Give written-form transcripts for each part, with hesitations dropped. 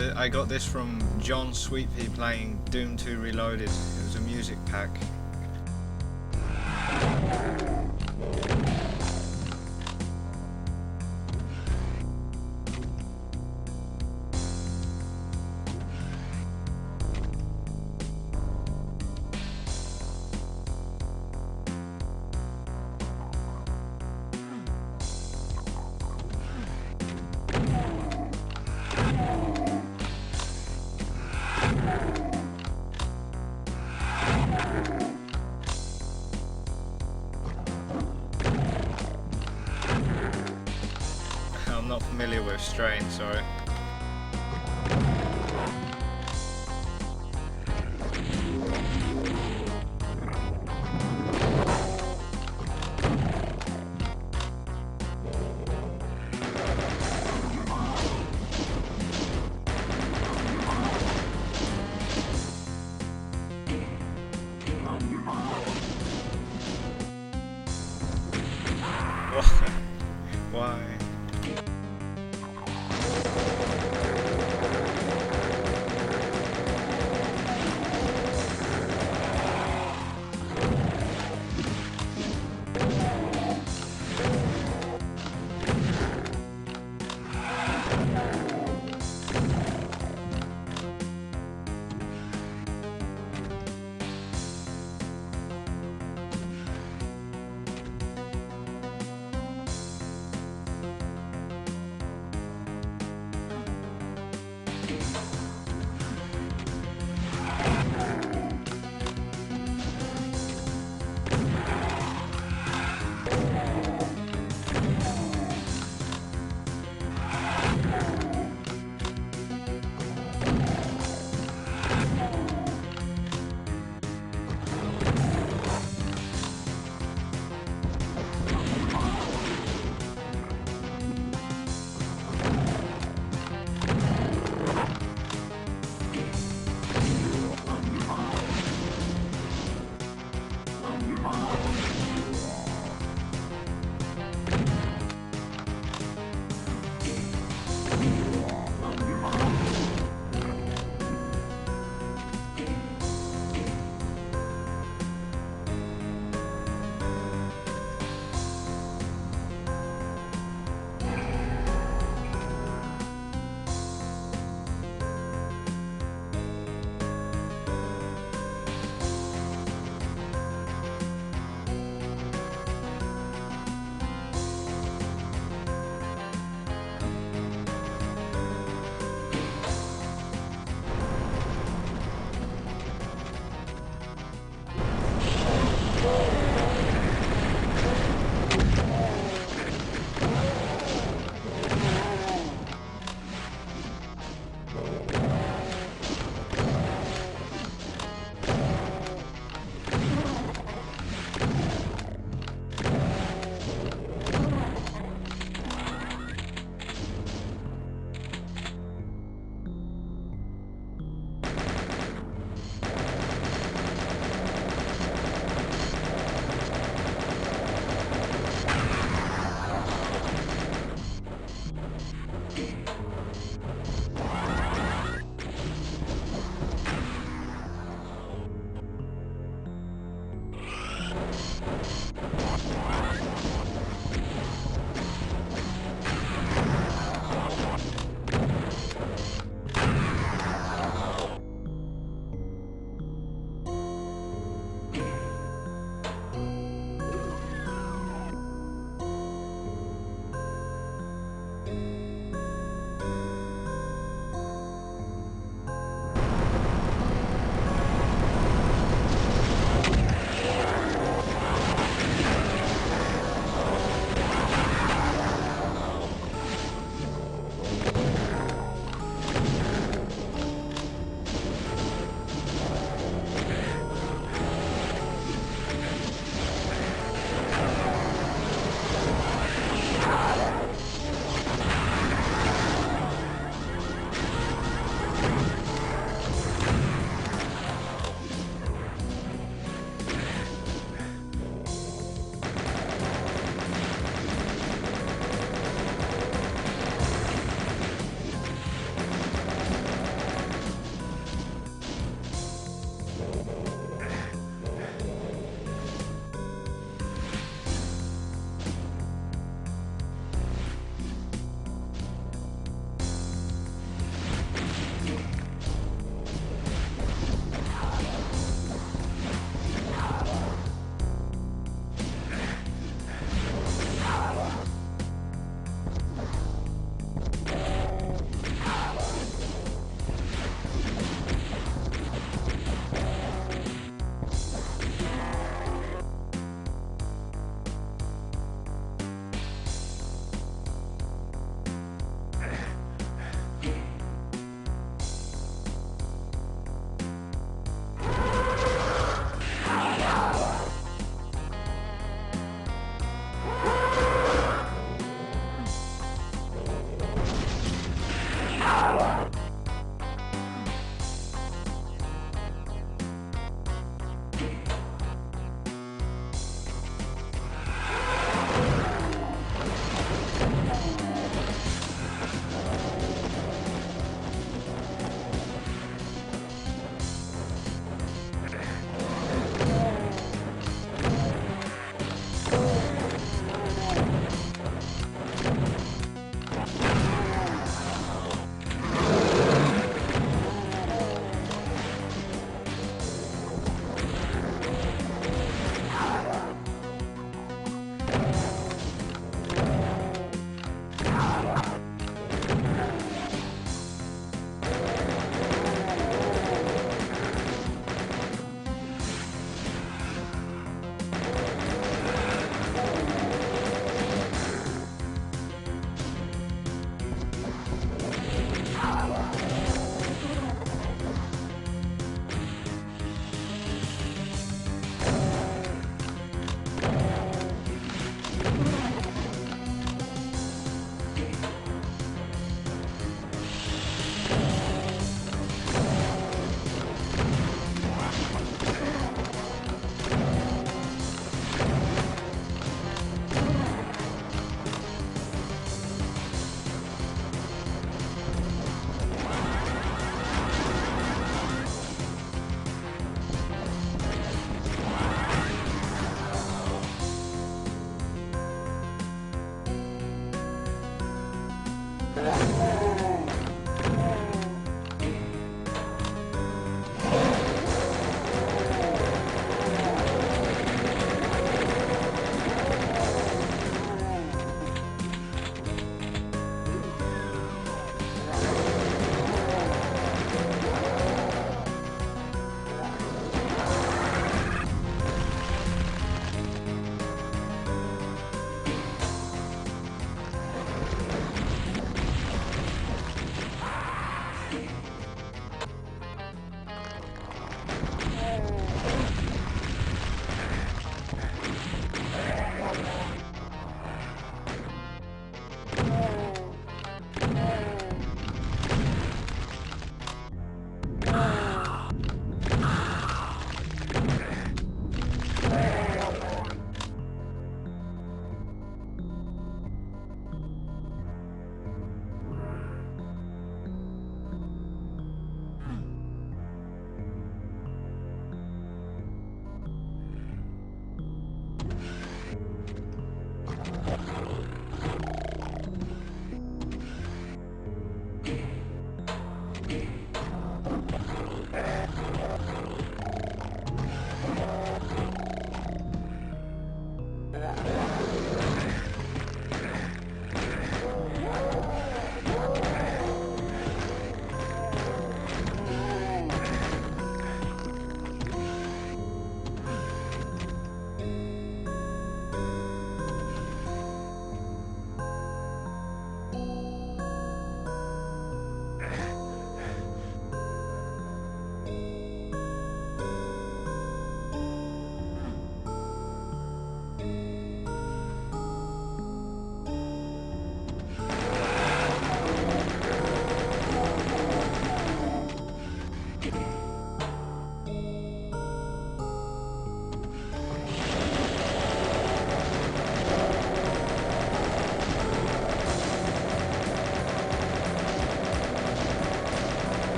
I got this from John Sweetpea playing Doom 2 Reloaded. It was a music pack. I'm not familiar with Strain, sorry. Why?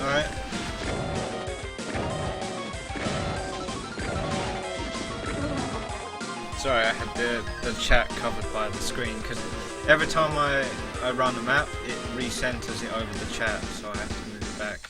Alright. Sorry, I had the chat covered by the screen because every time I run the map, it recenters it over the chat, so I have to move it back.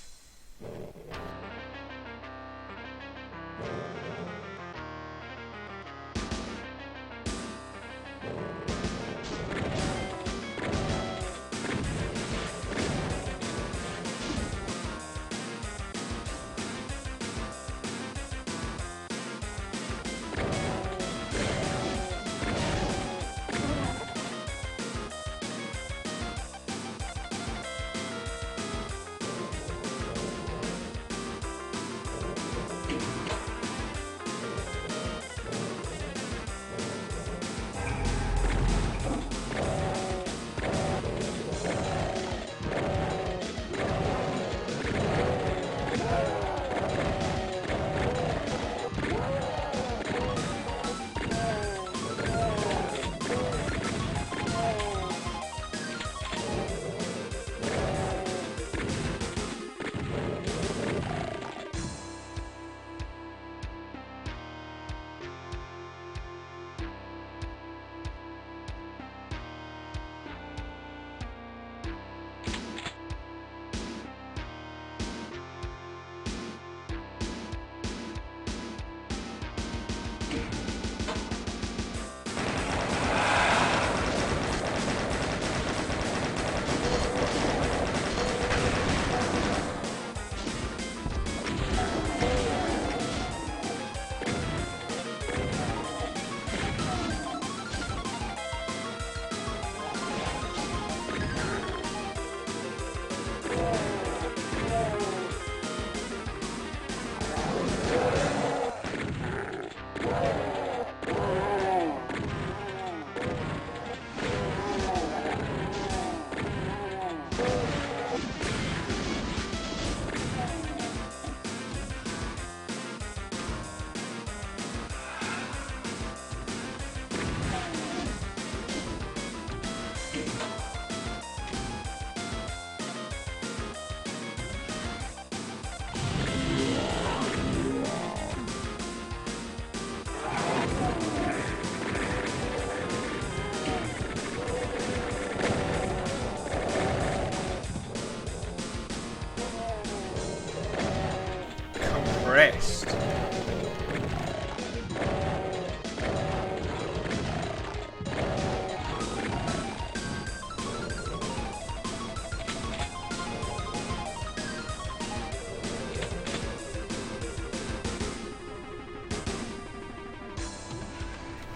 Rest.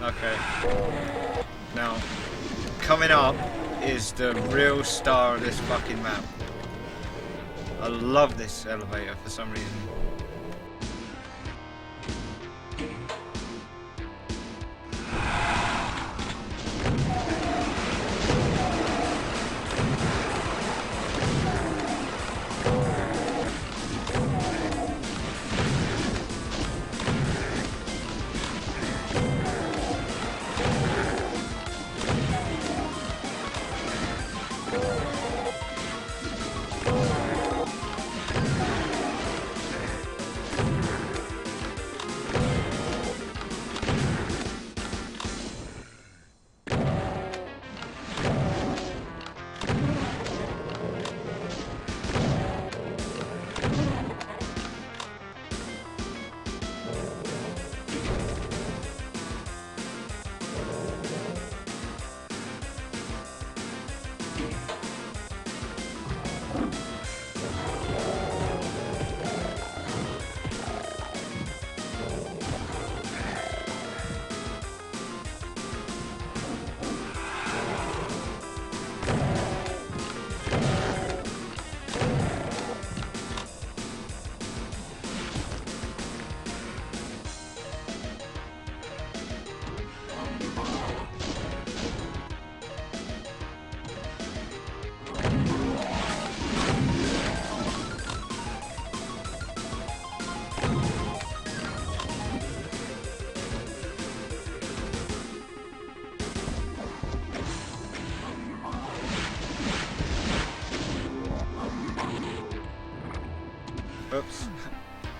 Okay. Now, coming up is the real star of this fucking map. I love this elevator for some reason.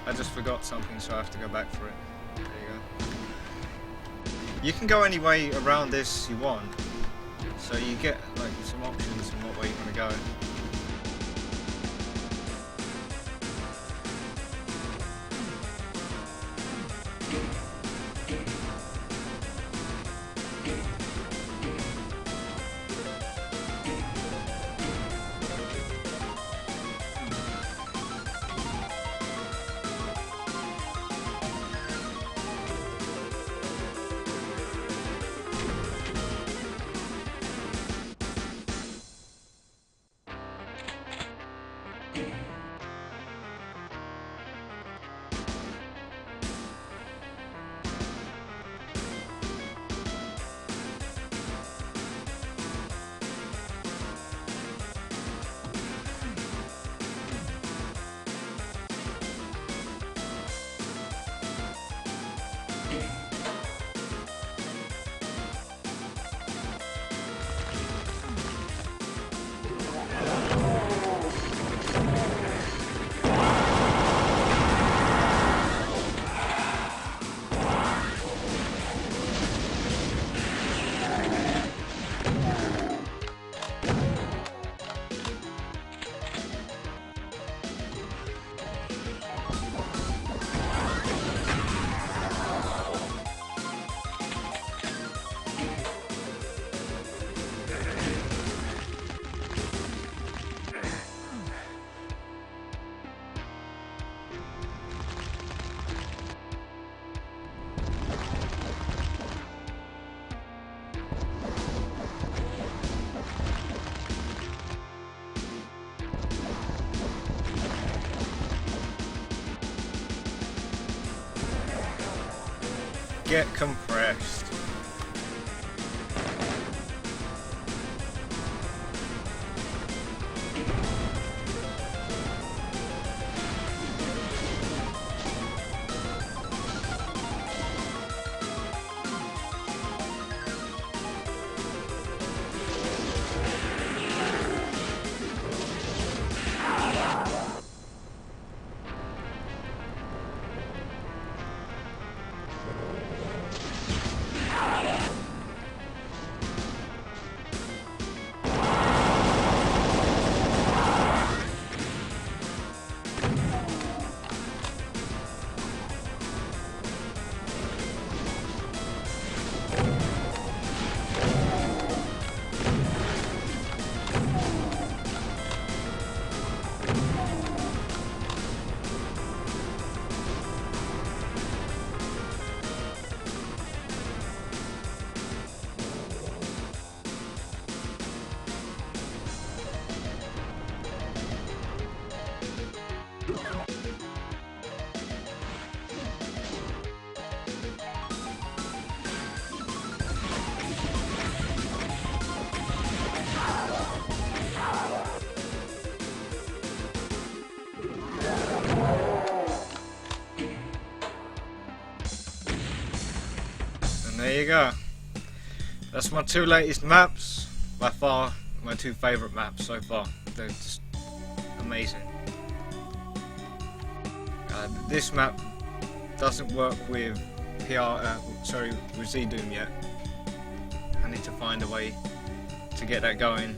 I just forgot something, so I have to go back for it. There you go. You can go any way around this you want, so you get like some options in what way you want to go. Get compressed. There you go. That's my two latest maps. By far, my two favourite maps so far. They're just amazing. This map doesn't work with with Z-Doom yet. I need to find a way to get that going.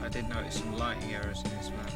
I did notice some lighting errors in this map.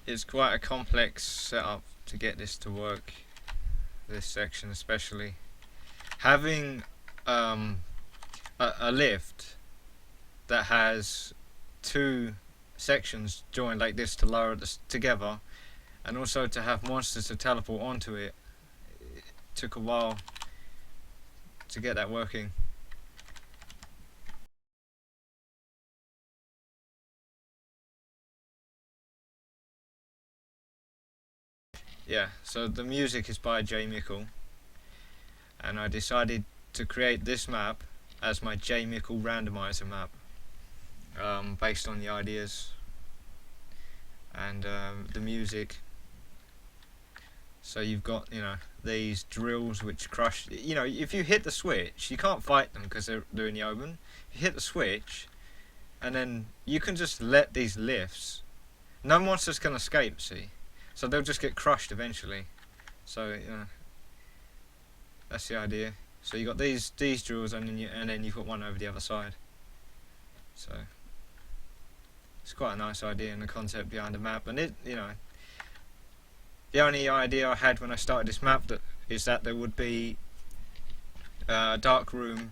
It's quite a complex setup to get this to work, this section especially. Having a lift that has two sections joined like this to lower it together, and also to have monsters to teleport onto it, it took a while to get that working. Yeah, so the music is by J Mickle, and I decided to create this map as my J Mickle randomizer map, based on the ideas and the music. So you've got, you know, these drills which crush. You know, if you hit the switch, you can't fight them because they're in the open. You hit the switch, and then you can just let these lifts. No monsters can escape. See, so they'll just get crushed eventually. So you know, that's the idea. So you got these drills, and then you've got one over the other side. So it's quite a nice idea and the concept behind the map. And it, you know, the only idea I had when I started this map is that there would be a dark room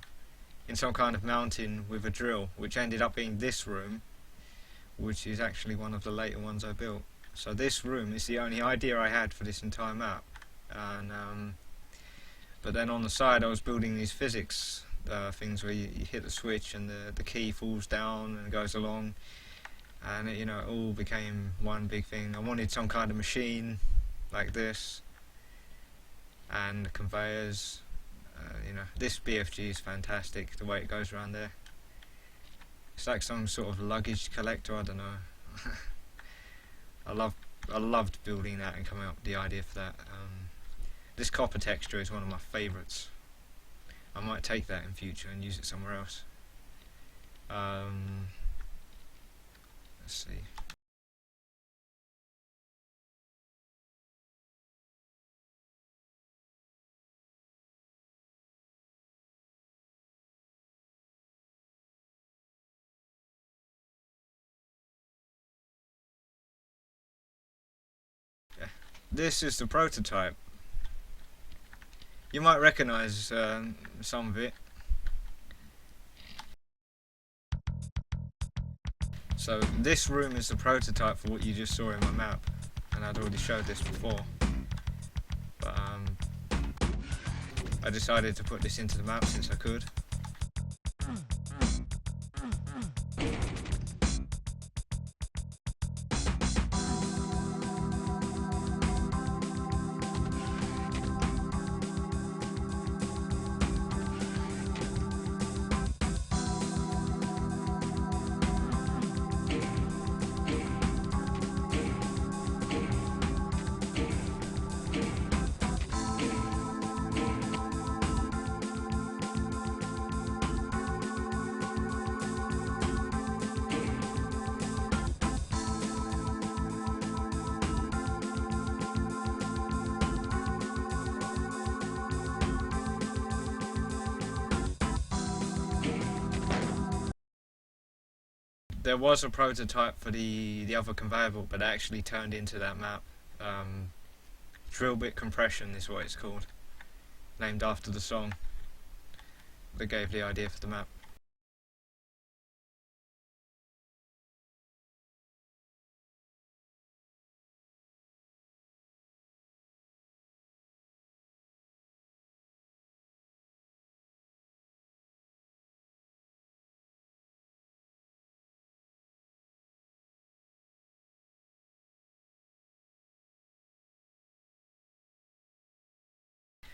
in some kind of mountain with a drill, which ended up being this room, which is actually one of the later ones I built. So this room is the only idea I had for this entire map. And but then on the side I was building these physics things where you hit the switch and the key falls down and goes along, and it, you know, it all became one big thing. I wanted some kind of machine like this, and conveyors. You know, this BFG is fantastic, the way it goes around there. It's like some sort of luggage collector, I don't know. I loved building that and coming up with the idea for that. This copper texture is one of my favourites. I might take that in future and use it somewhere else. Let's see. Yeah. This is the prototype. You might recognise some of it. So this room is the prototype for what you just saw in my map, and I'd already showed this before, but I decided to put this into the map since I could. There was a prototype for the other conveyor belt, but it actually turned into that map. Drill bit compression is what it's called, named after the song that gave the idea for the map.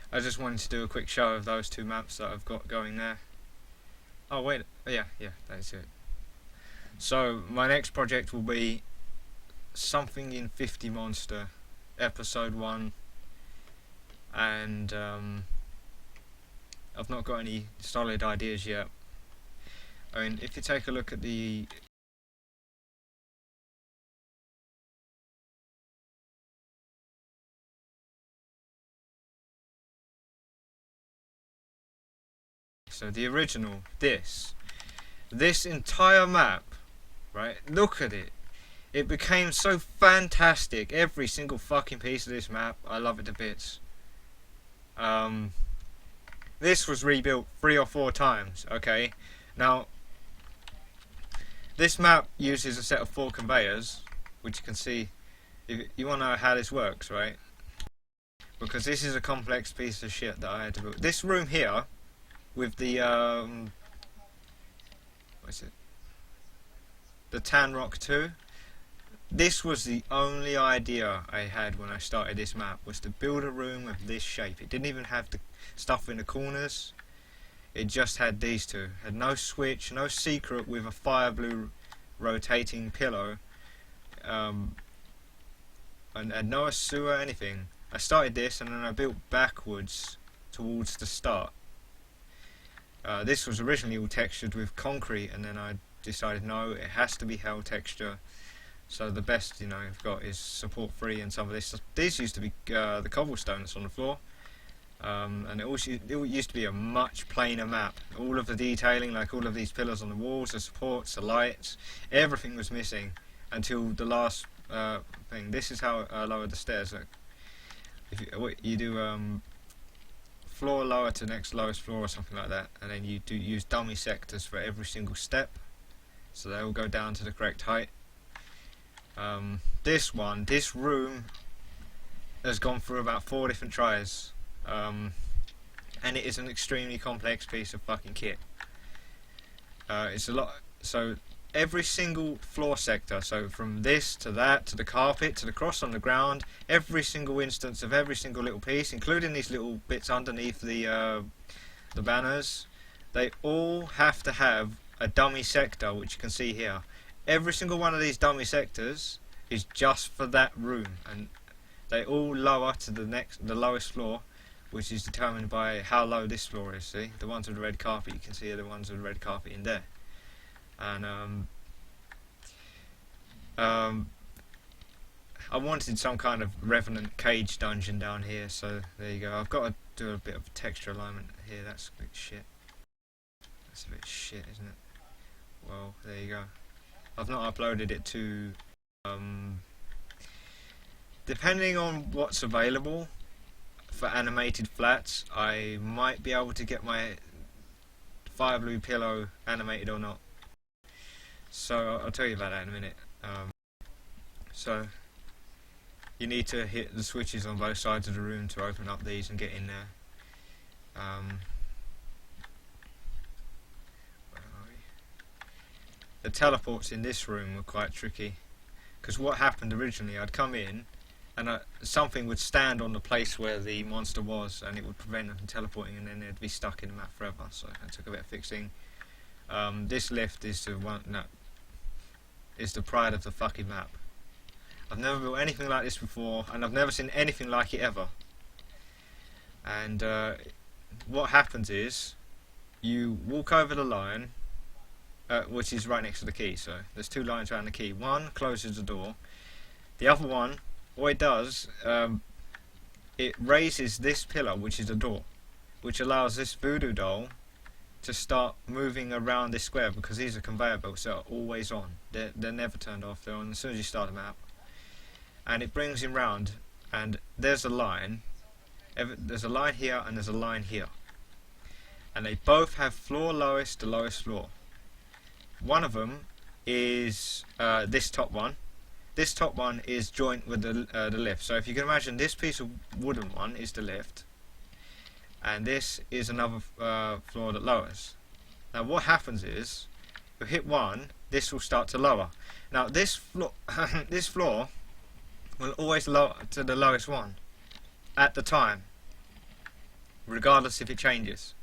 I just wanted to do a quick show of those two maps that I've got going there. Oh wait, yeah, that's it. So my next project will be something in 50 Monster, episode 1, and I've not got any solid ideas yet. I mean, if you take a look at the original, this entire map, right? Look at it. it became so fantastic. Every single fucking piece of this map, I love it to bits. This was rebuilt 3 or 4 times, okay? Now, this map uses a set of 4 conveyors, which you can see. If you want to know how this works, right? Because this is a complex piece of shit that I had to build. This room here, with the, what is it? The Tan Rock 2. This was the only idea I had when I started this map, was to build a room of this shape. It didn't even have the stuff in the corners. It just had these two. Had no switch, no secret with a fire blue rotating pillow. And no sewer, anything. I started this and then I built backwards towards the start. This was originally all textured with concrete, and then I decided no, it has to be hell texture. So the best, you know, I've got is support free and some of this. These used to be the cobblestone that's on the floor, and it used to be a much plainer map. All of the detailing, like all of these pillars on the walls, the supports, the lights, everything was missing until the last thing. This is how I lowered the stairs. Like, if you do floor lower to next lowest floor or something like that, and then you do use dummy sectors for every single step, so they all go down to the correct height. This room has gone through about 4 different tries, and it is an extremely complex piece of fucking kit. It's a lot. So every single floor sector, so from this to that to the carpet to the cross on the ground, every single instance of every single little piece, including these little bits underneath the banners, they all have to have a dummy sector, which you can see here. Every single one of these dummy sectors is just for that room, and they all lower to the lowest floor, which is determined by how low this floor is. See, the ones with the red carpet, you can see are the ones with the red carpet in there. And I wanted some kind of revenant cage dungeon down here, so there you go. I've got to do a bit of texture alignment here. That's a bit shit. That's a bit shit, isn't it? Well, there you go. I've not uploaded it to, depending on what's available for animated flats, I might be able to get my fire blue pillow animated or not. So I'll tell you about that in a minute. So you need to hit the switches on both sides of the room to open up these and get in there. The teleports in this room were quite tricky, because what happened originally, I'd come in and something would stand on the place where the monster was, and it would prevent them from teleporting, and then they'd be stuck in the map forever. So it took a bit of fixing. This lift is the pride of the fucking map. I've never built anything like this before, and I've never seen anything like it ever. And what happens is, you walk over the line, which is right next to the key. So there's 2 lines around the key. One closes the door. The other one, what it does, it raises this pillar, which is the door, which allows this voodoo doll to start moving around this square, because these are conveyor belts that are always on. They're never turned off. They're on as soon as you start the map. And it brings him round, and there's a line. There's a line here and there's a line here. And they both have floor lowest to lowest floor. One of them is this top one. This top one is joint with the lift. So if you can imagine, this piece of wooden one is the lift, and this is another floor that lowers. Now what happens is, you hit one, this will start to lower. Now this floor will always lower to the lowest one at the time, regardless if it changes.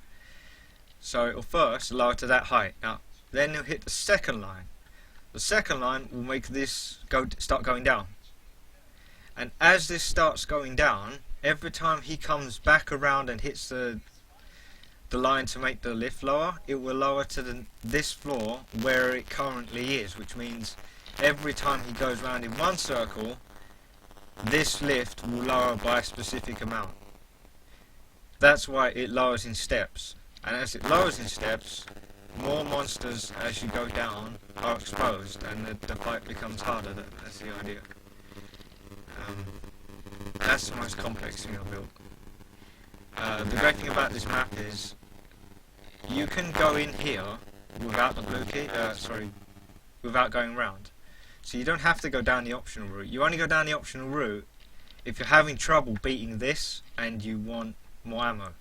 So it will first lower to that height. Now then you'll hit the second line. The second line will make this start going down. And as this starts going down, every time he comes back around and hits the line to make the lift lower, it will lower to this floor where it currently is, which means every time he goes round in one circle, this lift will lower by a specific amount. That's why it lowers in steps. And as it lowers in steps, more monsters as you go down are exposed, and the fight becomes harder. That's the idea. That's the most complex thing I've built. The great thing about this map is you can go in here without the blue key, without going round. So you don't have to go down the optional route. You only go down the optional route if you're having trouble beating this and you want more ammo.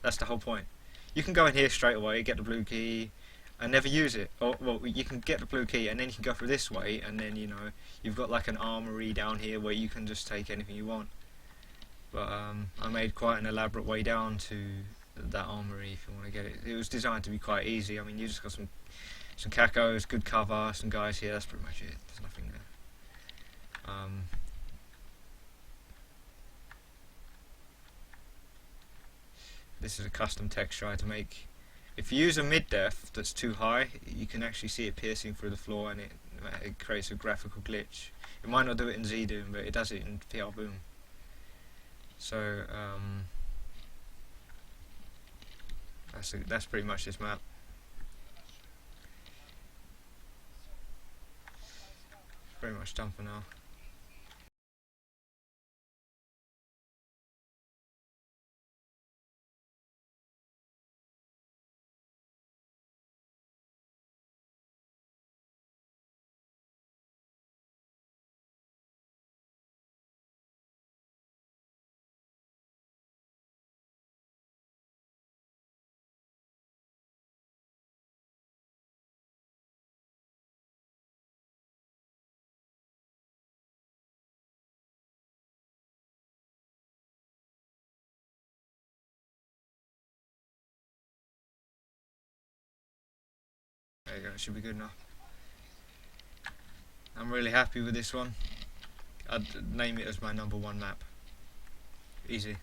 That's the whole point. You can go in here straight away, get the blue key, and never use it. Or, well, you can get the blue key and then you can go through this way, and then, you know, you've got like an armory down here where you can just take anything you want. But I made quite an elaborate way down to that armory if you want to get it. It was designed to be quite easy. I mean, you just got some cacos, good cover, some guys here, that's pretty much it. There's nothing there. This is a custom texture I had to make. If you use a mid-def that's too high, you can actually see it piercing through the floor, and it creates a graphical glitch. It might not do it in ZDoom, but it does it in PR Boom. So that's pretty much this map. Pretty much done for now. There you go, it should be good enough. I'm really happy with this one. I'd name it as my #1 map. Easy.